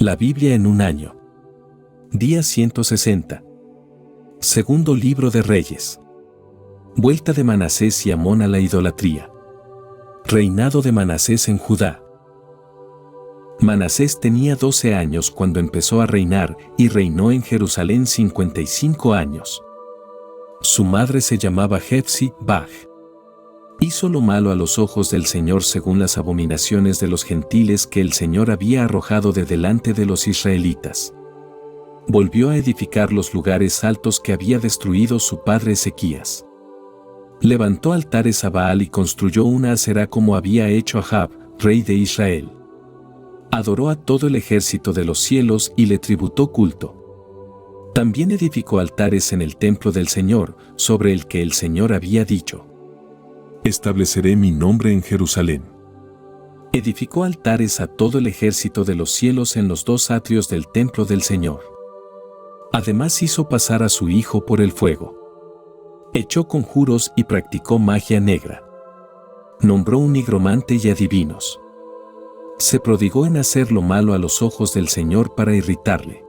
La Biblia en un año. Día 160. Segundo libro de Reyes. Vuelta de Manasés y Amón a la idolatría. Reinado de Manasés en Judá. Manasés tenía 12 años cuando empezó a reinar y reinó en Jerusalén 55 años. Su madre se llamaba Jefsi-Baj. Hizo lo malo a los ojos del Señor según las abominaciones de los gentiles que el Señor había arrojado de delante de los israelitas. Volvió a edificar los lugares altos que había destruido su padre Ezequías. Levantó altares a Baal y construyó una acera como había hecho Ahab, rey de Israel. Adoró a todo el ejército de los cielos y le tributó culto. También edificó altares en el templo del Señor, sobre el que el Señor había dicho: estableceré mi nombre en Jerusalén. Edificó altares a todo el ejército de los cielos en los dos atrios del templo del Señor. Además hizo pasar a su hijo por el fuego. Echó conjuros y practicó magia negra. Nombró un nigromante y adivinos. Se prodigó en hacer lo malo a los ojos del Señor para irritarle.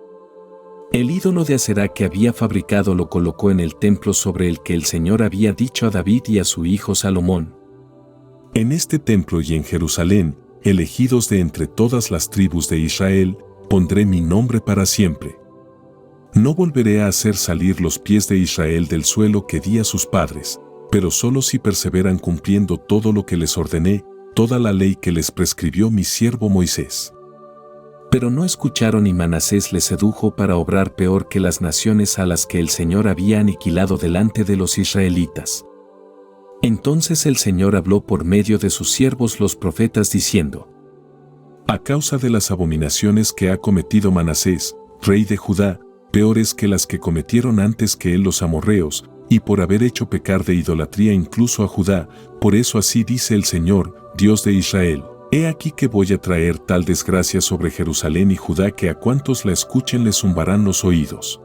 El ídolo de acera que había fabricado lo colocó en el templo sobre el que el Señor había dicho a David y a su hijo Salomón: en este templo y en Jerusalén, elegidos de entre todas las tribus de Israel, pondré mi nombre para siempre. No volveré a hacer salir los pies de Israel del suelo que di a sus padres, pero solo si perseveran cumpliendo todo lo que les ordené, toda la ley que les prescribió mi siervo Moisés. Pero no escucharon y Manasés les sedujo para obrar peor que las naciones a las que el Señor había aniquilado delante de los israelitas. Entonces el Señor habló por medio de sus siervos los profetas diciendo: a causa de las abominaciones que ha cometido Manasés, rey de Judá, peores que las que cometieron antes que él los amorreos, y por haber hecho pecar de idolatría incluso a Judá, por eso así dice el Señor, Dios de Israel: he aquí que voy a traer tal desgracia sobre Jerusalén y Judá que a cuantos la escuchen les zumbarán los oídos.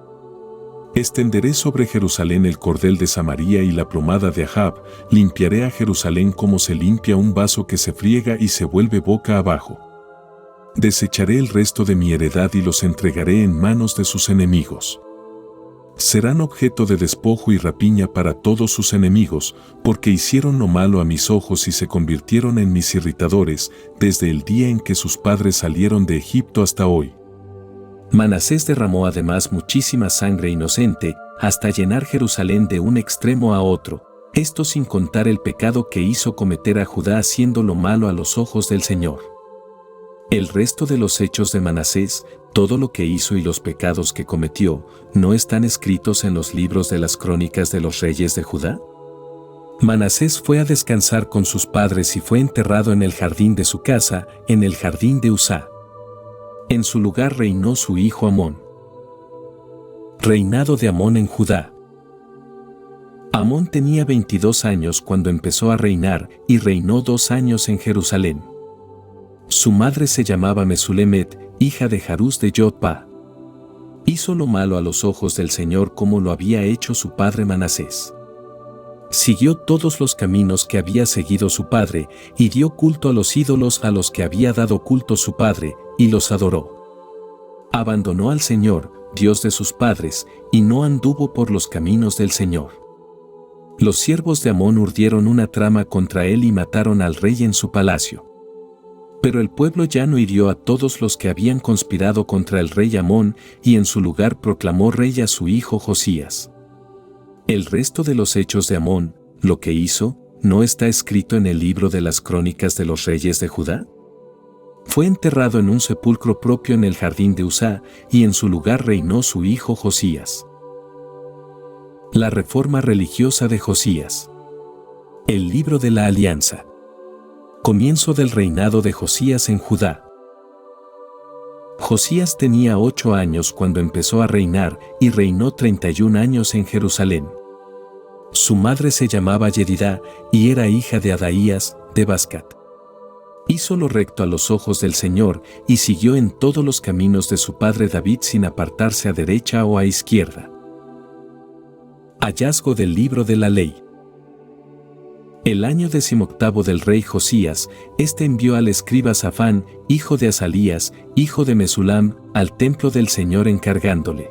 Extenderé sobre Jerusalén el cordel de Samaria y la plomada de Ahab, limpiaré a Jerusalén como se limpia un vaso que se friega y se vuelve boca abajo. Desecharé el resto de mi heredad y los entregaré en manos de sus enemigos. Serán objeto de despojo y rapiña para todos sus enemigos, porque hicieron lo malo a mis ojos y se convirtieron en mis irritadores, desde el día en que sus padres salieron de Egipto hasta hoy. Manasés derramó además muchísima sangre inocente, hasta llenar Jerusalén de un extremo a otro, esto sin contar el pecado que hizo cometer a Judá haciendo lo malo a los ojos del Señor. El resto de los hechos de Manasés, todo lo que hizo y los pecados que cometió, ¿no están escritos en los libros de las crónicas de los reyes de Judá? Manasés fue a descansar con sus padres y fue enterrado en el jardín de su casa, en el jardín de Uzá. En su lugar reinó su hijo Amón. Reinado de Amón en Judá. Amón tenía 22 años cuando empezó a reinar y reinó 2 años en Jerusalén. Su madre se llamaba Mesulemet, hija de Jarús de Yotba. Hizo lo malo a los ojos del Señor como lo había hecho su padre Manasés. Siguió todos los caminos que había seguido su padre, y dio culto a los ídolos a los que había dado culto su padre, y los adoró. Abandonó al Señor, Dios de sus padres, y no anduvo por los caminos del Señor. Los siervos de Amón urdieron una trama contra él y mataron al rey en su palacio. Pero el pueblo ya no hirió a todos los que habían conspirado contra el rey Amón, y en su lugar proclamó rey a su hijo Josías. El resto de los hechos de Amón, lo que hizo, ¿no está escrito en el libro de las crónicas de los reyes de Judá? Fue enterrado en un sepulcro propio en el jardín de Uzá, y en su lugar reinó su hijo Josías. La reforma religiosa de Josías. El libro de la alianza. Comienzo del reinado de Josías en Judá. Josías tenía 8 años cuando empezó a reinar y reinó 31 años en Jerusalén. Su madre se llamaba Yedidá y era hija de Adaías, de Bascat. Hizo lo recto a los ojos del Señor y siguió en todos los caminos de su padre David sin apartarse a derecha o a izquierda. Hallazgo del libro de la ley. El año 18 del rey Josías, envió al escriba Safán, hijo de Asalías, hijo de Mesulam, al templo del Señor encargándole: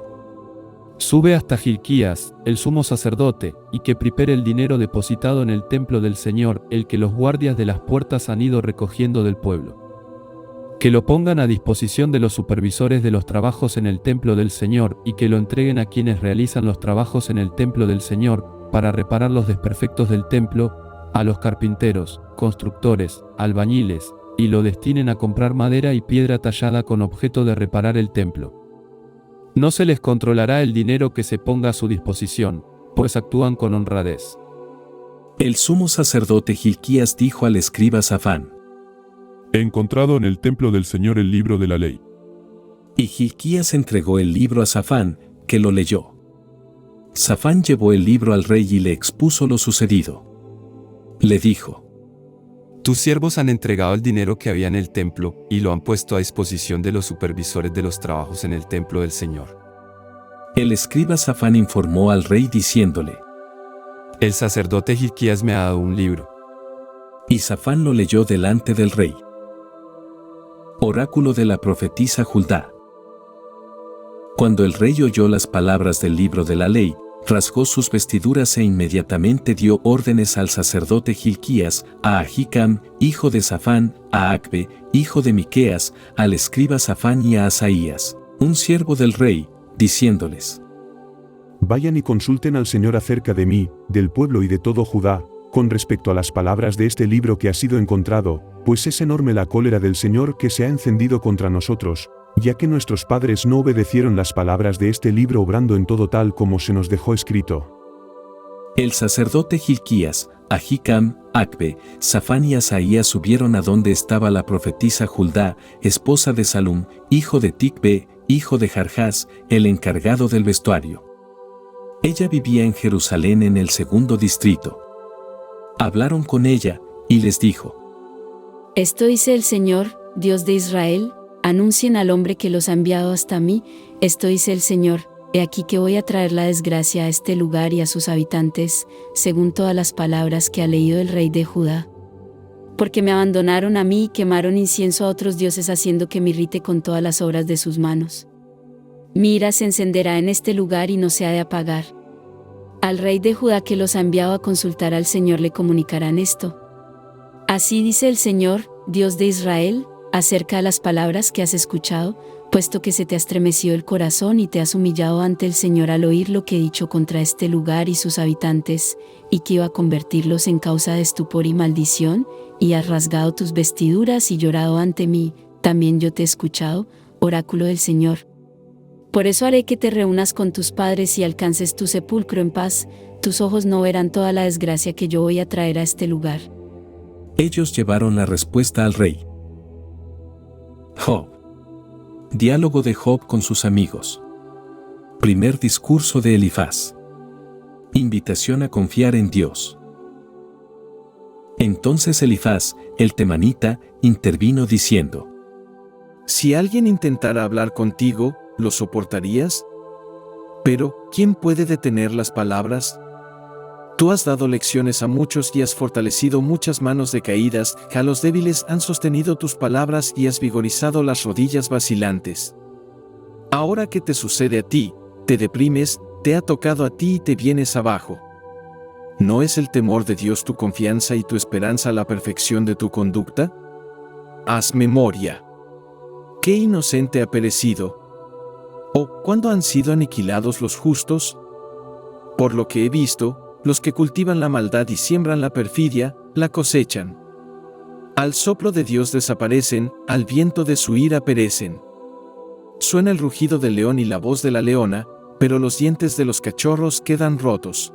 Sube hasta Hilquías, el sumo sacerdote, y que prepare el dinero depositado en el templo del Señor, el que los guardias de las puertas han ido recogiendo del pueblo. Que lo pongan a disposición de los supervisores de los trabajos en el templo del Señor, y que lo entreguen a quienes realizan los trabajos en el templo del Señor, para reparar los desperfectos del templo, a los carpinteros, constructores, albañiles, y lo destinen a comprar madera y piedra tallada con objeto de reparar el templo. No se les controlará el dinero que se ponga a su disposición, pues actúan con honradez. El sumo sacerdote Hilquías dijo al escriba Safán: He encontrado en el templo del Señor el libro de la ley. Y Hilquías entregó el libro a Safán, que lo leyó. Safán llevó el libro al rey y le expuso lo sucedido. Le dijo: Tus siervos han entregado el dinero que había en el templo y lo han puesto a disposición de los supervisores de los trabajos en el templo del Señor. El escriba Safán informó al rey diciéndole: El sacerdote Hilquías me ha dado un libro. Y Safán lo leyó delante del rey. Oráculo de la profetisa Juldá. Cuando el rey oyó las palabras del libro de la ley, rasgó sus vestiduras e inmediatamente dio órdenes al sacerdote Hilquías, a Ahicam, hijo de Safán, a Acbe, hijo de Miqueas, al escriba Safán y a Asaías, un siervo del rey, diciéndoles: Vayan y consulten al Señor acerca de mí, del pueblo y de todo Judá, con respecto a las palabras de este libro que ha sido encontrado, pues es enorme la cólera del Señor que se ha encendido contra nosotros, ya que nuestros padres no obedecieron las palabras de este libro obrando en todo tal como se nos dejó escrito. El sacerdote Hilquías, Ahicam, Acbe, Safán y Asaías subieron a donde estaba la profetisa Juldá, esposa de Salum, hijo de Ticbe, hijo de Jarjás, el encargado del vestuario. Ella vivía en Jerusalén en el segundo distrito. Hablaron con ella, y les dijo: Esto dice el Señor, Dios de Israel: anuncien al hombre que los ha enviado hasta mí. Esto dice el Señor: he aquí que voy a traer la desgracia a este lugar y a sus habitantes, según todas las palabras que ha leído el rey de Judá. Porque me abandonaron a mí y quemaron incienso a otros dioses, haciendo que me irrite con todas las obras de sus manos. Mi ira se encenderá en este lugar y no se ha de apagar. Al rey de Judá que los ha enviado a consultar al Señor le comunicarán esto. Así dice el Señor, Dios de Israel, acerca de las palabras que has escuchado, puesto que se te ha estremecido el corazón y te has humillado ante el Señor al oír lo que he dicho contra este lugar y sus habitantes, y que iba a convertirlos en causa de estupor y maldición, y has rasgado tus vestiduras y llorado ante mí, también yo te he escuchado, oráculo del Señor. Por eso haré que te reúnas con tus padres y alcances tu sepulcro en paz, tus ojos no verán toda la desgracia que yo voy a traer a este lugar. Ellos llevaron la respuesta al rey. Job. Diálogo de Job con sus amigos. Primer discurso de Elifaz. Invitación a confiar en Dios. Entonces Elifaz, el temanita, intervino diciendo: Si alguien intentara hablar contigo, ¿lo soportarías? Pero, ¿quién puede detener las palabras? Tú has dado lecciones a muchos y has fortalecido muchas manos decaídas, a los débiles han sostenido tus palabras y has vigorizado las rodillas vacilantes. Ahora, ¿qué te sucede a ti? Te deprimes, te ha tocado a ti y te vienes abajo. ¿No es el temor de Dios tu confianza y tu esperanza la perfección de tu conducta? Haz memoria. ¿Qué inocente ha perecido? ¿O cuándo han sido aniquilados los justos? Por lo que he visto, los que cultivan la maldad y siembran la perfidia, la cosechan. Al soplo de Dios desaparecen, al viento de su ira perecen. Suena el rugido del león y la voz de la leona, pero los dientes de los cachorros quedan rotos.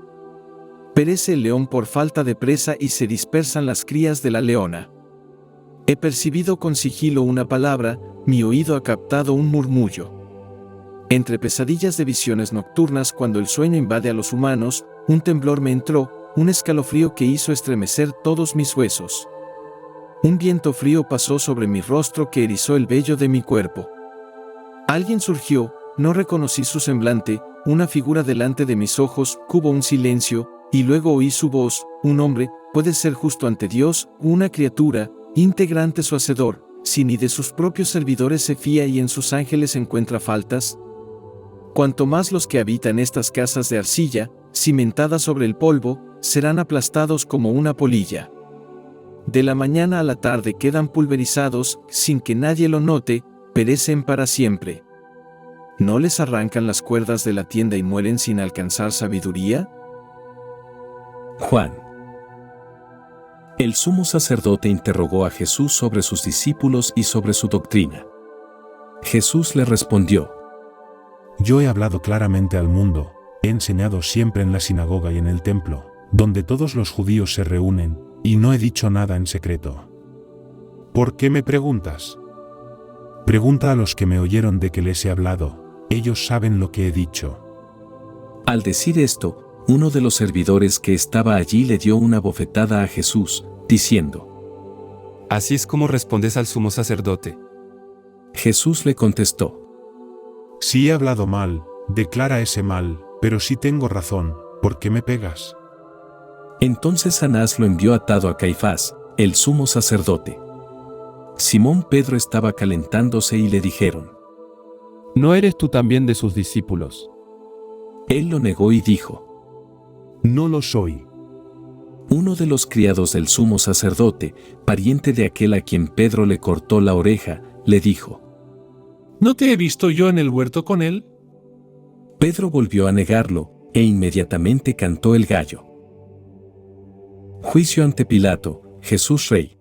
Perece el león por falta de presa y se dispersan las crías de la leona. He percibido con sigilo una palabra, mi oído ha captado un murmullo. Entre pesadillas de visiones nocturnas, cuando el sueño invade a los humanos, un temblor me entró, un escalofrío que hizo estremecer todos mis huesos. Un viento frío pasó sobre mi rostro que erizó el vello de mi cuerpo. Alguien surgió, no reconocí su semblante, una figura delante de mis ojos, hubo un silencio, y luego oí su voz, un hombre, puede ser justo ante Dios, una criatura, íntegra ante su Hacedor, si ni de sus propios servidores se fía y en sus ángeles encuentra faltas? Cuanto más los que habitan estas casas de arcilla, cimentadas sobre el polvo, serán aplastados como una polilla. De la mañana a la tarde quedan pulverizados, sin que nadie lo note, perecen para siempre. ¿No les arrancan las cuerdas de la tienda y mueren sin alcanzar sabiduría? Juan. El sumo sacerdote interrogó a Jesús sobre sus discípulos y sobre su doctrina. Jesús le respondió: Yo he hablado claramente al mundo, he enseñado siempre en la sinagoga y en el templo, donde todos los judíos se reúnen, y no he dicho nada en secreto. ¿Por qué me preguntas? Pregunta a los que me oyeron de que les he hablado, ellos saben lo que he dicho. Al decir esto, uno de los servidores que estaba allí le dio una bofetada a Jesús, diciendo: Así es como respondes al sumo sacerdote. Jesús le contestó: Si he hablado mal, declara ese mal, pero si tengo razón, ¿por qué me pegas? Entonces Anás lo envió atado a Caifás, el sumo sacerdote. Simón Pedro estaba calentándose y le dijeron: ¿No eres tú también de sus discípulos? Él lo negó y dijo: No lo soy. Uno de los criados del sumo sacerdote, pariente de aquel a quien Pedro le cortó la oreja, le dijo: ¿No te he visto yo en el huerto con él? Pedro volvió a negarlo, e inmediatamente cantó el gallo. Juicio ante Pilato, Jesús rey.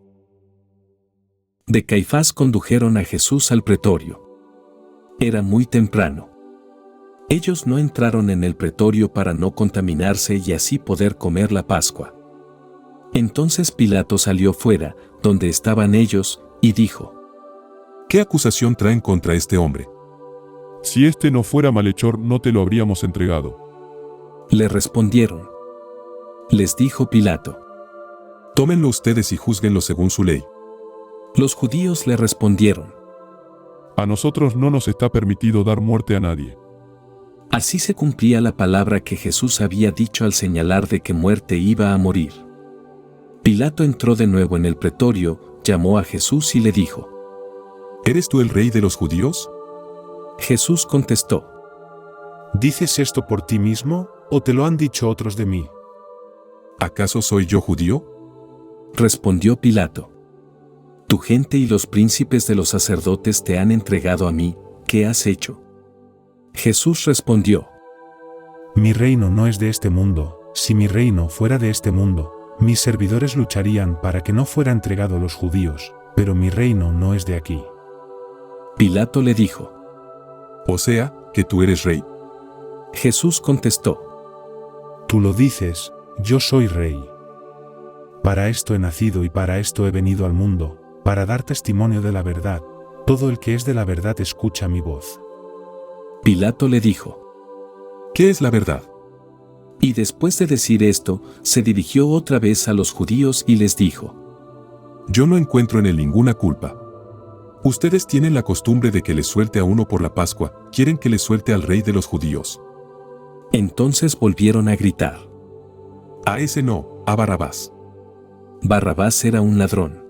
De Caifás condujeron a Jesús al pretorio. Era muy temprano. Ellos no entraron en el pretorio para no contaminarse y así poder comer la Pascua. Entonces Pilato salió fuera, donde estaban ellos, y dijo: ¿Qué acusación traen contra este hombre? Si este no fuera malhechor, no te lo habríamos entregado. Le respondieron. Les dijo Pilato: Tómenlo ustedes y júzguenlo según su ley. Los judíos le respondieron: A nosotros no nos está permitido dar muerte a nadie. Así se cumplía la palabra que Jesús había dicho al señalar de que muerte iba a morir. Pilato entró de nuevo en el pretorio, llamó a Jesús y le dijo: ¿Eres tú el rey de los judíos? Jesús contestó: ¿Dices esto por ti mismo, o te lo han dicho otros de mí? ¿Acaso soy yo judío? Respondió Pilato: Tu gente y los príncipes de los sacerdotes te han entregado a mí, ¿qué has hecho? Jesús respondió: Mi reino no es de este mundo. Si mi reino fuera de este mundo, mis servidores lucharían para que no fuera entregado a los judíos, pero mi reino no es de aquí. Pilato le dijo: O sea, que tú eres rey. Jesús contestó: Tú lo dices, yo soy rey. Para esto he nacido y para esto he venido al mundo, para dar testimonio de la verdad. Todo el que es de la verdad escucha mi voz. Pilato le dijo: ¿Qué es la verdad? Y después de decir esto, se dirigió otra vez a los judíos y les dijo: Yo no encuentro en él ninguna culpa. Ustedes tienen la costumbre de que les suelte a uno por la Pascua, quieren que les suelte al rey de los judíos. Entonces volvieron a gritar: A ese no, a Barrabás. Barrabás era un ladrón.